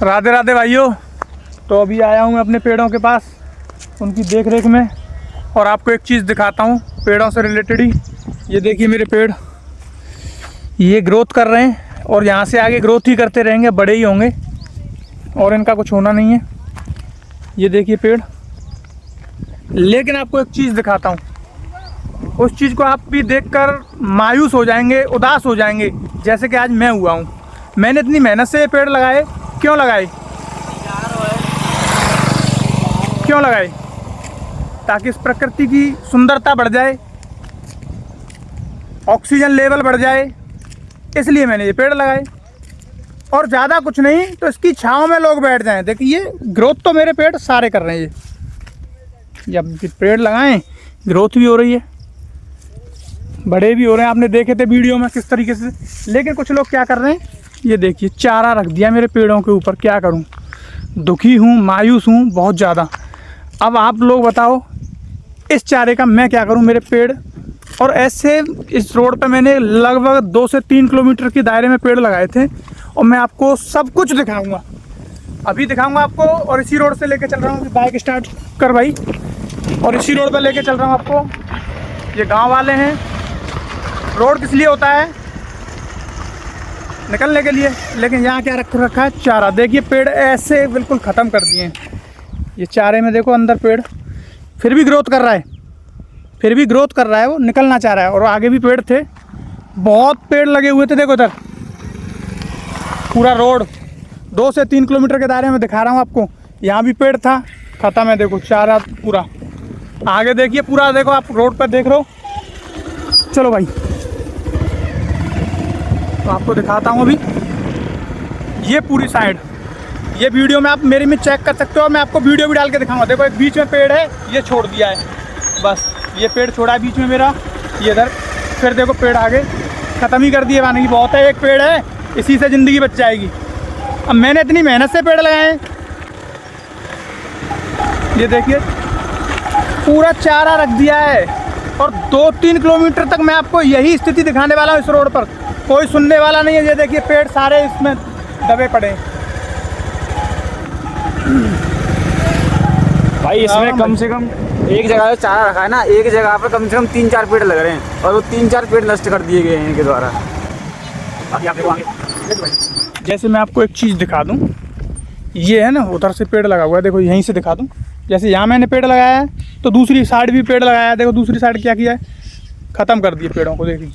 राधे राधे भाइयों। तो अभी आया हूँ मैं अपने पेड़ों के पास उनकी देख रेख में, और आपको एक चीज़ दिखाता हूँ पेड़ों से रिलेटेड ही। ये देखिए मेरे पेड़, ये ग्रोथ कर रहे हैं और यहाँ से आगे ग्रोथ ही करते रहेंगे, बड़े ही होंगे और इनका कुछ होना नहीं है। ये देखिए पेड़। लेकिन आपको एक चीज़ दिखाता हूँ, उस चीज़ को आप भी देखकर मायूस हो जाएंगे, उदास हो जाएंगे, जैसे कि आज मैं हुआ हूँ। मैंने इतनी मेहनत से ये पेड़ लगाए। क्यों लगाए? क्यों लगाए? ताकि इस प्रकृति की सुंदरता बढ़ जाए, ऑक्सीजन लेवल बढ़ जाए, इसलिए मैंने ये पेड़ लगाए। और ज़्यादा कुछ नहीं, तो इसकी छांव में लोग बैठ जाएं। देखिए ग्रोथ तो मेरे पेड़ सारे कर रहे हैं। ये जब पेड़ लगाएं ग्रोथ भी हो रही है, बड़े भी हो रहे हैं। आपने देखे थे वीडियो में किस तरीके से। लेकिन कुछ लोग क्या कर रहे हैं, ये देखिए चारा रख दिया मेरे पेड़ों के ऊपर। क्या करूं, दुखी हूं, मायूस हूं बहुत ज़्यादा। अब आप लोग बताओ इस चारे का मैं क्या करूं? मेरे पेड़, और ऐसे इस रोड पे मैंने लगभग 2 से 3 किलोमीटर के दायरे में पेड़ लगाए थे, और मैं आपको सब कुछ दिखाऊंगा। अभी दिखाऊंगा आपको। और इसी रोड से लेके चल रहा हूँ, बाइक स्टार्ट कर भाई, और इसी रोड पर लेके चल रहा हूँ आपको। ये गाँव वाले हैं। रोड किस लिए होता है? निकलने के लिए। लेकिन यहाँ क्या रख रखा है? चारा। देखिए पेड़ ऐसे बिल्कुल ख़त्म कर दिए हैं। ये चारे में देखो अंदर पेड़ फिर भी ग्रोथ कर रहा है, फिर भी ग्रोथ कर रहा है, वो निकलना चाह रहा है। और आगे भी पेड़ थे, बहुत पेड़ लगे हुए थे। देखो इधर पूरा रोड 2 से 3 किलोमीटर के दायरे में दिखा रहा हूँ आपको। यहाँ भी पेड़ था, ख़त्म है। देखो चारा पूरा। आगे देखिए पूरा, देखो आप रोड पर देख रहे हो। चलो भाई तो आपको दिखाता हूँ अभी ये पूरी साइड। ये वीडियो में आप मेरी में चेक कर सकते हो, मैं आपको वीडियो भी डाल के दिखाऊंगा। देखो एक बीच में पेड़ है, ये छोड़ दिया है, बस ये पेड़ छोड़ा है बीच में मेरा। ये इधर फिर देखो पेड़ आगे ख़त्म ही कर दिए। माने की बहुत है, एक पेड़ है, इसी से ज़िंदगी बच जाएगी। अब मैंने इतनी मेहनत से पेड़ लगाए हैं। ये देखिए पूरा चारा रख दिया है, और 2-3 किलोमीटर तक मैं आपको यही स्थिति दिखाने वाला हूँ। इस रोड पर कोई सुनने वाला नहीं है। ये देखिए पेड़ सारे इसमें दबे पड़े हैं। भाई इसमें कम से कम एक जगह जो चारा रखा है ना, एक जगह पर कम से कम 3-4 पेड़ लग रहे हैं, और वो 3-4 पेड़ नष्ट कर दिए गए हैं इनके द्वारा। बाकी आप देखो आगे। जैसे मैं आपको एक चीज़ दिखा दूं, ये है ना उधर से पेड़ लगा हुआ है। देखो यहीं से दिखा दूं। जैसे यहाँ मैंने पेड़ लगाया है, तो दूसरी साइड भी पेड़ लगाया है। देखो दूसरी साइड क्या किया है, ख़त्म कर दिए पेड़ों को। देखिए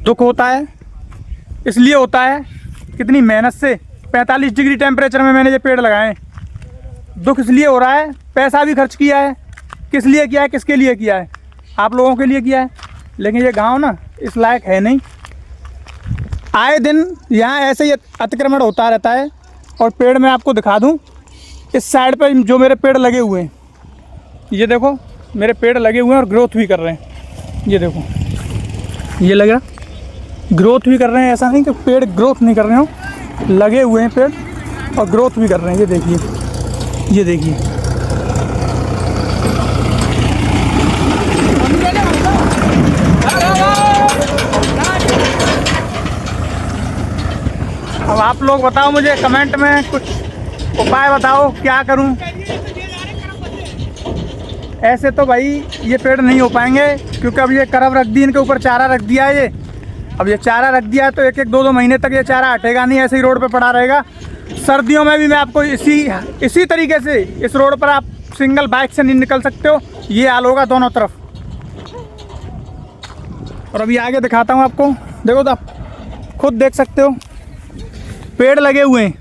दुख होता है, इसलिए होता है कितनी मेहनत से 45 डिग्री टेम्परेचर में मैंने ये पेड़ लगाए हैं। दुख इसलिए हो रहा है, पैसा भी खर्च किया है। किस लिए किया है, किसके लिए किया है? आप लोगों के लिए किया है। लेकिन ये गांव ना इस लायक है नहीं। आए दिन यहाँ ऐसे ही अतिक्रमण होता रहता है। और पेड़ मैं आपको दिखा दूँ, इस साइड पर जो मेरे पेड़ लगे हुए हैं, ये देखो मेरे पेड़ लगे हुए हैं और ग्रोथ भी कर रहे हैं। ये देखो ये लग रहा ग्रोथ भी कर रहे हैं। ऐसा नहीं कि पेड़ ग्रोथ नहीं कर रहे हो, लगे हुए हैं पेड़ और ग्रोथ भी कर रहे हैं। ये देखिए, ये देखिए अब आप लोग बताओ मुझे कमेंट में, कुछ उपाय बताओ क्या करूं। ऐसे तो भाई ये पेड़ नहीं हो पाएंगे, क्योंकि अब ये करब रख दी, इनके ऊपर चारा रख दिया है। ये अब ये चारा रख दिया है तो 1-1, 2-2 महीने तक ये चारा हटेगा नहीं, ऐसे ही रोड पे पड़ा रहेगा। सर्दियों में भी मैं आपको इसी तरीके से इस रोड पर आप सिंगल बाइक से नहीं निकल सकते हो। ये हाल होगा दोनों तरफ। और अभी आगे दिखाता हूँ आपको। देखो तो आप खुद देख सकते हो पेड़ लगे हुए हैं।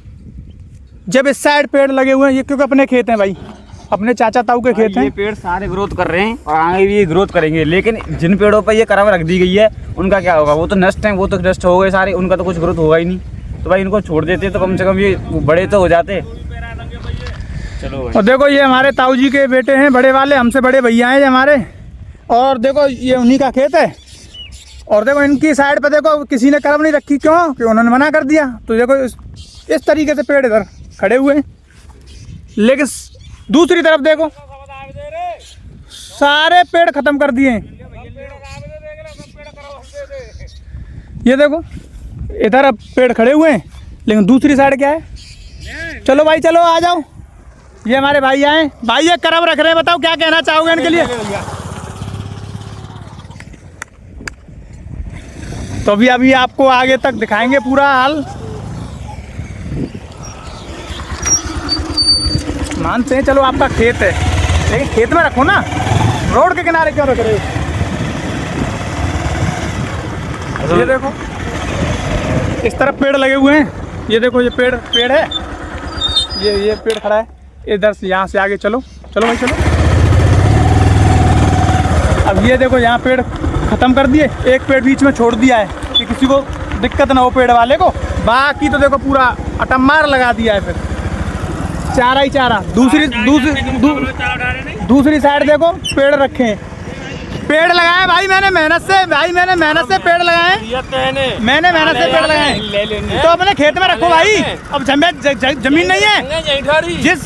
जब इस साइड पेड़ लगे हुए हैं, ये क्योंकि अपने खेत हैं भाई, अपने चाचा ताऊ के खेत हैं। ये पेड़ सारे ग्रोथ कर रहे हैं और आगे भी ये ग्रोथ करेंगे। लेकिन जिन पेड़ों पर ये करब रख दी गई है, उनका क्या होगा? वो तो नष्ट हैं, वो तो नष्ट हो गए सारे, उनका तो कुछ ग्रोथ होगा ही नहीं। तो भाई इनको छोड़ देते तो कम से कम ये बड़े तो हो जाते। चलो भाई। और देखो ये हमारे ताऊ जी के बेटे हैं, बड़े वाले, हमसे बड़े भैया हैं ये हमारे। और देखो ये उन्हीं का खेत है। और देखो इनकी साइड पे देखो किसी ने करब नहीं रखी। क्यों? कि उन्होंने मना कर दिया। तो देखो इस तरीके से पेड़ इधर खड़े हुए हैं। लेकिन दूसरी तरफ देखो सारे पेड़ ख़त्म कर दिए हैं। ये देखो इधर अब पेड़ खड़े हुए हैं, लेकिन दूसरी साइड क्या है, चलो भाई चलो आ जाओ। ये हमारे भाई आए, भाई ये करम रख रहे हैं, बताओ क्या कहना चाहोगे इनके लिए। तो अभी आपको आगे तक दिखाएंगे पूरा हाल। मानते हैं चलो आपका खेत है, लेकिन खेत में रखो ना, रोड के किनारे क्यों रख रहे हो। ये देखो इस तरफ पेड़ लगे हुए हैं, ये देखो ये पेड़ है, ये पेड़ खड़ा है। इधर से यहाँ से आगे चलो चलो भाई चलो। अब ये देखो यहाँ पेड़ ख़त्म कर दिए, एक पेड़ बीच में छोड़ दिया है कि किसी को दिक्कत ना हो पेड़ वाले को। बाकी तो देखो पूरा अटम्मार लगा दिया है, फिर चारा ही चारा। दूसरी साइड देखो पेड़ रखे हैं, पेड़ लगाए भाई मैंने मेहनत से पेड़ लगाए, मैंने मेहनत से पेड़ लगाए। तो अपने खेत में रखो भाई, अब जमीन नहीं है, जिस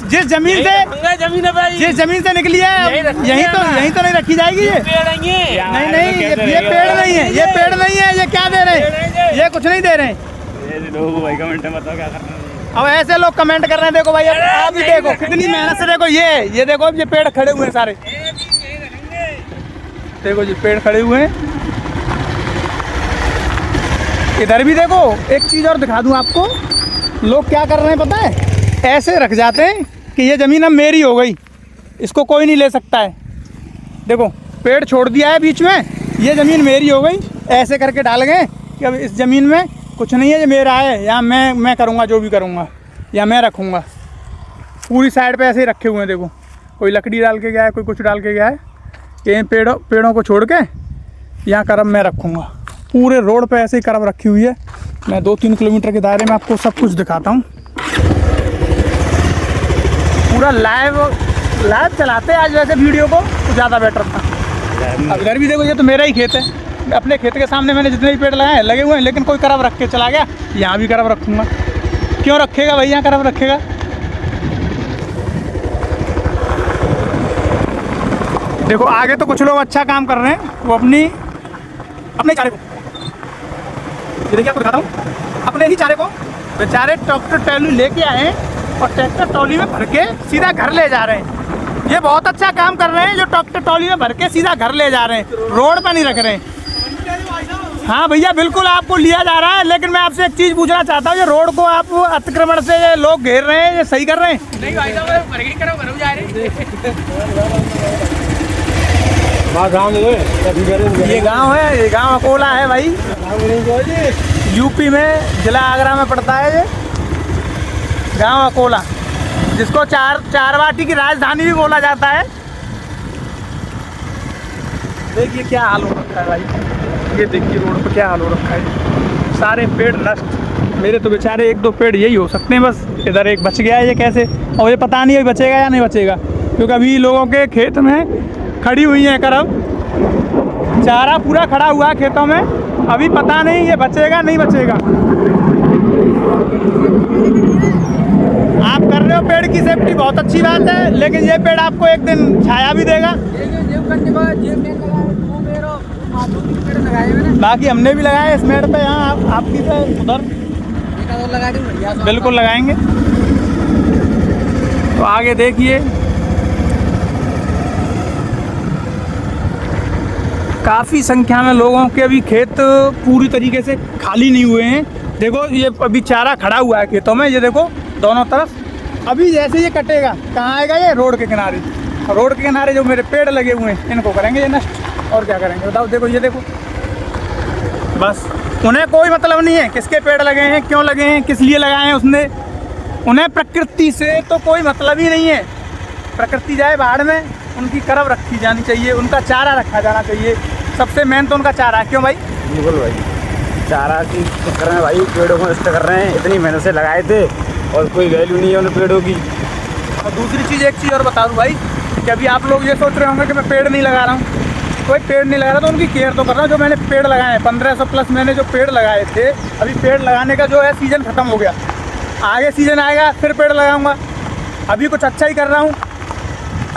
जमीन से निकली है यहीं तो नहीं रखी जाएगी। ये नहीं ये पेड़ नहीं है, ये क्या दे रहे हैं, ये कुछ नहीं दे रहे हैं। भाई कमेंट में बताओ क्या करना है। अब ऐसे लोग कमेंट कर रहे हैं, देखो भाई आप भी देखो कितनी मेहनत से, देखो ये देखो अब ये पेड़ खड़े हुए हैं सारे, देखो ये पेड़ खड़े हुए हैं। इधर भी देखो, एक चीज़ और दिखा दूं आपको, लोग क्या कर रहे हैं पता है, ऐसे रख जाते हैं कि ये ज़मीन अब मेरी हो गई, इसको कोई नहीं ले सकता है। देखो पेड़ छोड़ दिया है बीच में, ये ज़मीन मेरी हो गई, ऐसे करके डाल गए कि अब इस ज़मीन में कुछ नहीं है, ये मेरा है, यहाँ मैं करूँगा जो भी करूँगा, या मैं रखूँगा। पूरी साइड पे ऐसे ही रखे हुए हैं, देखो कोई लकड़ी डाल के गया है, कोई कुछ डाल के गया है। ये पेड़ों को छोड़ के यहाँ करम मैं रखूँगा। पूरे रोड पे ऐसे ही करम रखी हुई है। मैं 2-3 किलोमीटर के दायरे में आपको सब कुछ दिखाता हूँ। पूरा लाइव चलाते आज वैसे वीडियो को तो ज़्यादा बेटर था। अब इधर भी देखो, ये तो मेरा ही खेत है, अपने खेत के सामने मैंने जितने भी पेड़ लगाए हैं लगे हुए हैं, लेकिन कोई करम रख के चला गया। यहाँ भी करम रखूँगा। क्यों रखेगा भाई, यहाँ करम रखेगा। देखो आगे तो कुछ लोग अच्छा काम कर रहे हैं, वो अपने चारे को, ये देखिए आपको दिखाता हूँ, अपने ही चारे को बेचारे ट्रैक्टर ट्रॉली लेके आए हैं और ट्रैक्टर ट्रॉली में भर के सीधा घर ले जा रहे हैं। ये बहुत अच्छा काम कर रहे हैं जो ट्रैक्टर ट्रॉली में भर के सीधा घर ले जा रहे हैं, रोड पर नहीं रख रहे हैं। हाँ भैया बिल्कुल आपको लिया जा रहा है, लेकिन मैं आपसे एक चीज़ पूछना चाहता हूँ, ये रोड को आप अतिक्रमण से ये लोग घेर रहे हैं, ये सही कर रहे हैं? नहीं भाई साहब, ये गांव है, ये गांव अकोला है भाई, यूपी में, जिला आगरा में पड़ता है ये गांव अकोला, जिसको चारवाटी की राजधानी भी बोला जाता है। देखिए क्या हाल हो रखा है भाई, ये देखिए रोड पर क्या हाल हो रखा है, सारे पेड़ नष्ट। मेरे तो बेचारे 1-2 पेड़ यही हो सकते हैं बस, इधर एक बच गया है, ये कैसे, और ये पता नहीं है बचेगा या नहीं बचेगा, क्योंकि अभी लोगों के खेत में खड़ी हुई है करम, चारा पूरा खड़ा हुआ है खेतों में, अभी पता नहीं ये बचेगा नहीं बचेगा। आप कर रहे हो पेड़ की सेफ्टी, बहुत अच्छी बात है, लेकिन ये पेड़ आपको एक दिन छाया भी देगा। बाकी हमने भी लगाया इस मेड़ पे, यहाँ आपकी पे उधर बिल्कुल लगाएंगे। तो आगे देखिए काफ़ी संख्या में लोगों के अभी खेत पूरी तरीके से खाली नहीं हुए हैं। देखो ये अभी चारा खड़ा हुआ है खेतों में, ये देखो दोनों तरफ। अभी जैसे ये कटेगा कहाँ आएगा, ये रोड के किनारे, रोड के किनारे जो मेरे पेड़ लगे हुए हैं इनको करेंगे ये नष्ट, और क्या करेंगे बताओ। देखो ये देखो, बस उन्हें कोई मतलब नहीं है किसके पेड़ लगे हैं, क्यों लगे हैं, किस लिए लगाए हैं उसने, उन्हें प्रकृति से तो कोई मतलब ही नहीं है। प्रकृति जाए बाहर में, उनकी करम रखी जानी चाहिए, उनका चारा रखा जाना चाहिए, सबसे मेन तो उनका चारा है। क्यों भाई? बिल्कुल भाई, चारा की चक्कर में भाई पेड़ों को नष्ट कर रहे हैं, इतनी मेहनत से लगाए थे और कोई वैल्यू नहीं है उन पेड़ों की। और दूसरी चीज़, एक चीज़ और बता दूँ भाई, कि अभी आप लोग ये सोच रहे होंगे कि मैं पेड़ नहीं लगा रहा हूँ, कोई पेड़ नहीं लगा रहा, तो उनकी केयर तो कर रहा हूँ। जो मैंने पेड़ लगाए हैं 1500 प्लस मैंने जो पेड़ लगाए थे, अभी पेड़ लगाने का जो है सीज़न ख़त्म हो गया, आगे सीज़न आएगा फिर पेड़ लगाऊंगा। अभी कुछ अच्छा ही कर रहा हूँ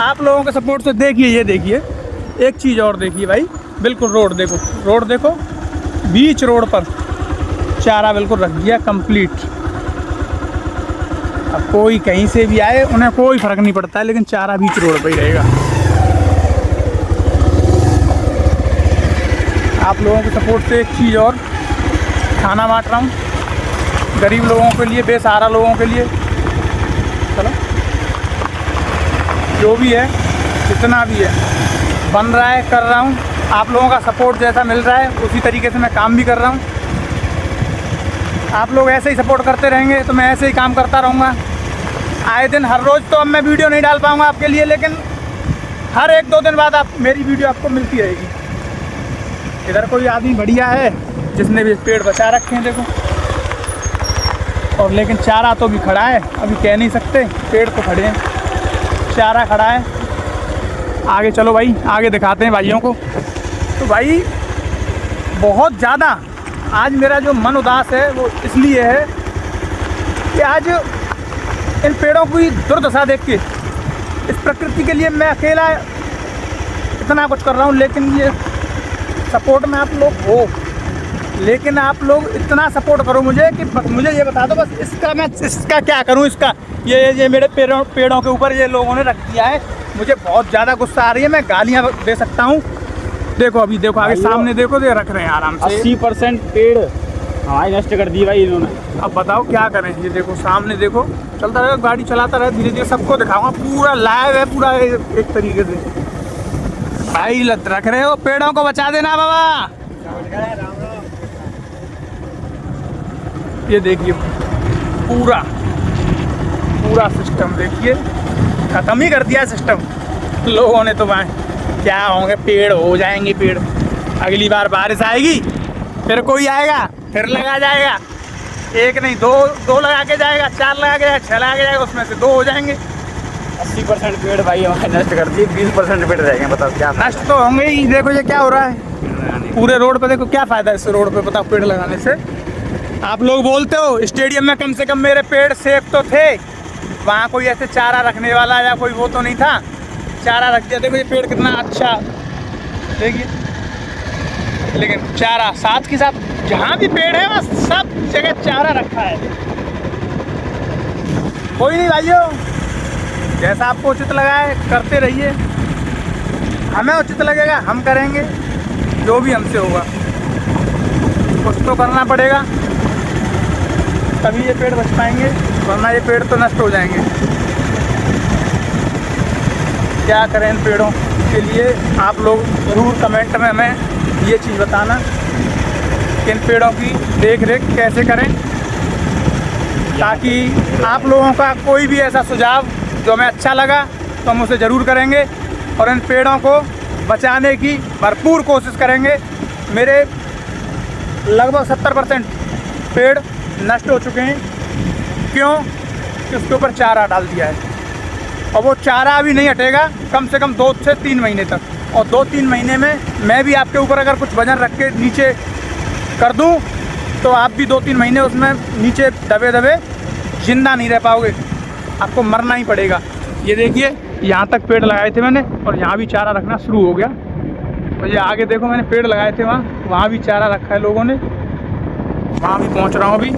आप लोगों के सपोर्ट से। देखिए ये देखिए, एक चीज़ और देखिए भाई, बिल्कुल रोड देखो, रोड देखो, बीच रोड पर चारा बिल्कुल रख दिया कंप्लीट। अब कोई कहीं से भी आए उन्हें कोई फ़र्क नहीं पड़ता है, लेकिन चारा बीच रोड पर ही रहेगा। आप लोगों के सपोर्ट से एक चीज़ और खाना बांट रहा हूँ गरीब लोगों के लिए, बेसहारा लोगों के लिए। चलो जो भी है जितना भी है बन रहा है कर रहा हूँ, आप लोगों का सपोर्ट जैसा मिल रहा है उसी तरीके से मैं काम भी कर रहा हूँ। आप लोग ऐसे ही सपोर्ट करते रहेंगे तो मैं ऐसे ही काम करता रहूँगा आए दिन। हर रोज़ तो अब मैं वीडियो नहीं डाल पाऊँगा आपके लिए, लेकिन हर 1-2 दिन बाद आप मेरी वीडियो आपको मिलती रहेगी। इधर कोई आदमी बढ़िया है जिसने भी पेड़ बचा रखे हैं देखो, और लेकिन चारा तो भी खड़ा है, अभी कह नहीं सकते, पेड़ तो खड़े हैं, चारा खड़ा है। आगे चलो भाई, आगे दिखाते हैं भाइयों को। तो भाई बहुत ज़्यादा आज मेरा जो मन उदास है वो इसलिए है कि आज इन पेड़ों की दुर्दशा देख के, इस प्रकृति के लिए मैं अकेला इतना कुछ कर रहा हूँ, लेकिन ये सपोर्ट में आप लोग हो, लेकिन आप लोग इतना सपोर्ट करो मुझे कि मुझे ये बता दो बस इसका क्या करूँ। इसका ये मेरे पेड़ों के ऊपर ये लोगों ने रख दिया है, मुझे बहुत ज़्यादा गुस्सा आ रही है, मैं गालियाँ दे सकता हूँ। देखो अभी देखो आगे सामने देखो, ये रख रहे हैं आराम से 80% पेड़ हमारी नष्ट कर दी भाई इन्होंने। अब बताओ क्या करें। ये देखो सामने देखो, चलता रहेगा, गाड़ी चलाता रहे, धीरे धीरे सबको दिखाऊंगा, पूरा लाइव है पूरा एक तरीके से। भाई लत रख रहे हो, पेड़ों को बचा देना बाबा। ये देखिए पूरा सिस्टम देखिए, ख़त्म ही कर दिया सिस्टम लोगों ने। तो भाई क्या होंगे, पेड़ हो जाएंगे पेड़, अगली बार बारिश आएगी फिर कोई आएगा फिर लगा जाएगा, एक नहीं दो लगा के जाएगा, 4 लगा के जाएगा, 6 लगा के जाएगा, उसमें से 2 हो जाएंगे। 80% पेड़ भाई हमारे नष्ट कर दिए, 20% पेड़ रहेंगे। बताओ क्या नष्ट तो होंगे ही। देखो ये क्या हो रहा है पूरे रोड पे, देखो क्या फ़ायदा है इस रोड पे बताओ पेड़ लगाने से। आप लोग बोलते हो स्टेडियम में कम से कम मेरे पेड़ सेफ तो थे, वहाँ कोई ऐसे चारा रखने वाला या कोई वो तो नहीं था, चारा रख दिया। देखो ये पेड़ कितना अच्छा देखिए, लेकिन चारा साथ के साथ जहाँ भी पेड़ है वहाँ सब जगह चारा रखा है। कोई नहीं भाइयों, जैसा आपको उचित लगा है करते रहिए, हमें उचित लगेगा हम करेंगे, जो भी हमसे होगा कुछ तो करना पड़ेगा, तभी ये पेड़ बच पाएंगे, वरना ये पेड़ तो नष्ट हो जाएंगे। क्या करें इन पेड़ों के लिए, आप लोग ज़रूर कमेंट में हमें ये चीज़ बताना कि इन पेड़ों की देख रेख कैसे करें, ताकि आप लोगों का कोई भी ऐसा सुझाव जो हमें अच्छा लगा तो हम उसे ज़रूर करेंगे और इन पेड़ों को बचाने की भरपूर कोशिश करेंगे। मेरे लगभग 70% पेड़ नष्ट हो चुके हैं, क्यों कि उसके ऊपर चारा डाल दिया है, और वो चारा अभी नहीं हटेगा कम से कम 2 से 3 महीने तक। और 2-3 महीने में मैं भी आपके ऊपर अगर कुछ वजन रख के नीचे कर दूं तो आप भी 2-3 महीने उसमें नीचे दबे जिंदा नहीं रह पाओगे, आपको मरना ही पड़ेगा। ये देखिए यहाँ तक पेड़ लगाए थे मैंने, और यहाँ भी चारा रखना शुरू हो गया। तो ये आगे देखो मैंने पेड़ लगाए थे वहाँ भी चारा रखा है लोगों ने, वहाँ भी पहुँच रहा हूँ अभी,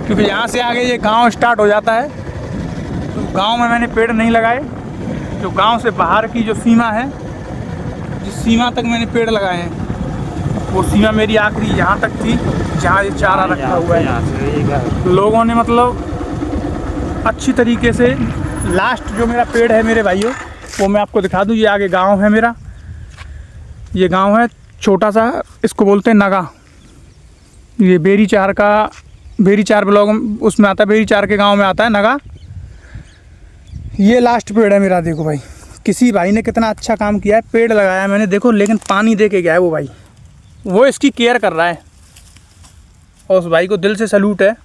क्योंकि यहाँ से आगे ये गांव स्टार्ट हो जाता है। तो गांव में मैंने पेड़ नहीं लगाए, जो गांव से बाहर की जो सीमा है, जिस सीमा तक मैंने पेड़ लगाए हैं वो सीमा मेरी आखिरी यहाँ तक थी जहाँ ये चारा रखा हुआ है। लोगों ने मतलब अच्छी तरीके से लास्ट जो मेरा पेड़ है मेरे भाइयों वो मैं आपको दिखा दूँ। ये आगे गांव है मेरा, ये गांव है छोटा सा, इसको बोलते हैं नगा। ये बेरीचार ब्लॉक उसमें आता है, बेरीचार के गांव में आता है नगा। ये लास्ट पेड़ है मेरा। देखो भाई किसी भाई ने कितना अच्छा काम किया है, पेड़ लगाया मैंने देखो, लेकिन पानी दे के गया है वो भाई, वो इसकी केयर कर रहा है, और उस भाई को दिल से सैल्यूट है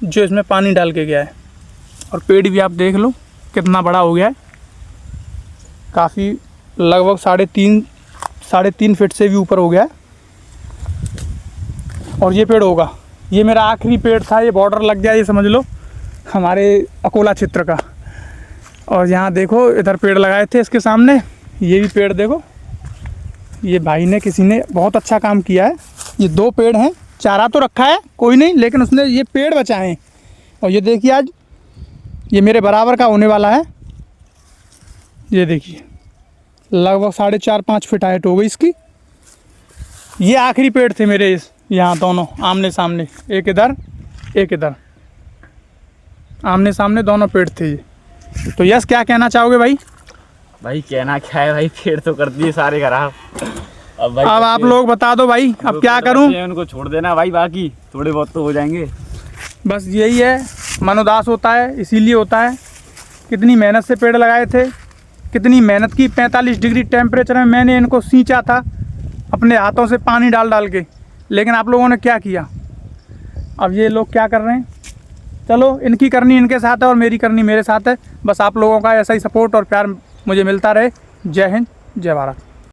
जो इसमें पानी डाल के गया है। और पेड़ भी आप देख लो कितना बड़ा हो गया है, काफ़ी लगभग 3.5 फीट से भी ऊपर हो गया है। और ये पेड़ होगा, ये मेरा आखिरी पेड़ था, ये बॉर्डर लग गया ये समझ लो हमारे अकोला क्षेत्र का। और यहाँ देखो इधर पेड़ लगाए थे इसके सामने, ये भी पेड़ देखो, ये भाई ने किसी ने बहुत अच्छा काम किया है। ये 2 पेड़ हैं, चारा तो रखा है कोई नहीं, लेकिन उसने ये पेड़ बचाए हैं। और ये देखिए आज ये मेरे बराबर का होने वाला है। ये देखिए लगभग 4.5-5 फीट हाइट हो गई इसकी। ये आखिरी पेड़ थे मेरे यहाँ दोनों आमने सामने, एक इधर एक इधर, आमने सामने दोनों पेड़ थे ये। तो यस क्या कहना चाहोगे भाई? भाई कहना क्या है भाई, पेड़ तो कर दिए सारे खराब। अब भाई अब आप लोग बता दो भाई, अब क्या करूं? उनको छोड़ देना भाई, बाकी थोड़े बहुत तो हो जाएंगे। बस यही है, मन उदास होता है इसीलिए होता है। कितनी मेहनत से पेड़ लगाए थे, कितनी मेहनत की, 45 डिग्री टेम्परेचर में मैंने इनको सींचा था अपने हाथों से पानी डाल डाल के, लेकिन आप लोगों ने क्या किया? अब ये लोग क्या कर रहे हैं? चलो इनकी करनी इनके साथ है और मेरी करनी मेरे साथ है। बस आप लोगों का ऐसा ही सपोर्ट और प्यार मुझे मिलता रहे। जय हिंद, जय भारत।